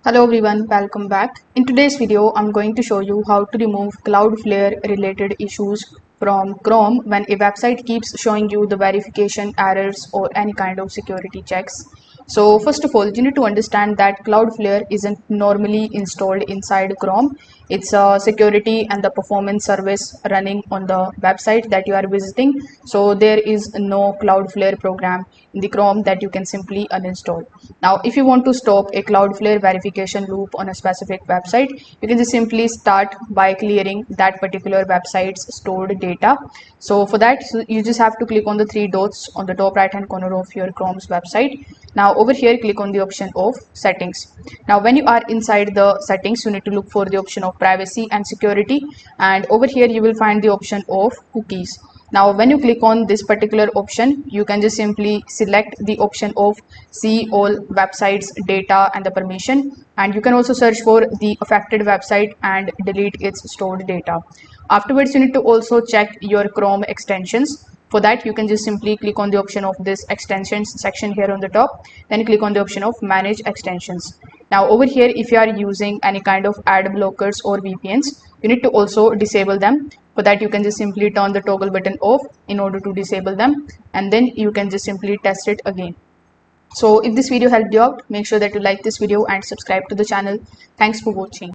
Hello everyone, welcome back. In today's video, I'm going to show you how to remove Cloudflare related issues from Chrome when a website keeps showing you the verification errors or any kind of security checks. So first of all, you need to understand that Cloudflare isn't normally installed inside Chrome. It's a security and the performance service running on the website that you are visiting. So there is no Cloudflare program in the Chrome that you can simply uninstall. Now, if you want to stop a Cloudflare verification loop on a specific website, you can just simply start by clearing that particular website's stored data. So for that, you just have to click on the three dots on the top right hand corner of your Chrome's website. Now over here, click on the option of settings. Now when you are inside the settings, you need to look for the option of privacy and security, and over here you will find the option of cookies. Now when you click on this particular option, you can just simply select the option of see all websites data and the permission, and you can also search for the affected website and delete its stored data. Afterwards, you need to also check your Chrome extensions. For that, you can just simply click on the option of this extensions section here on the top, then click on the option of manage extensions. Now over here, if you are using any kind of ad blockers or VPNs, you need to also disable them. For that, you can just simply turn the toggle button off in order to disable them, and then you can just simply test it again. So if this video helped you out, make sure that you like this video and subscribe to the channel. Thanks for watching.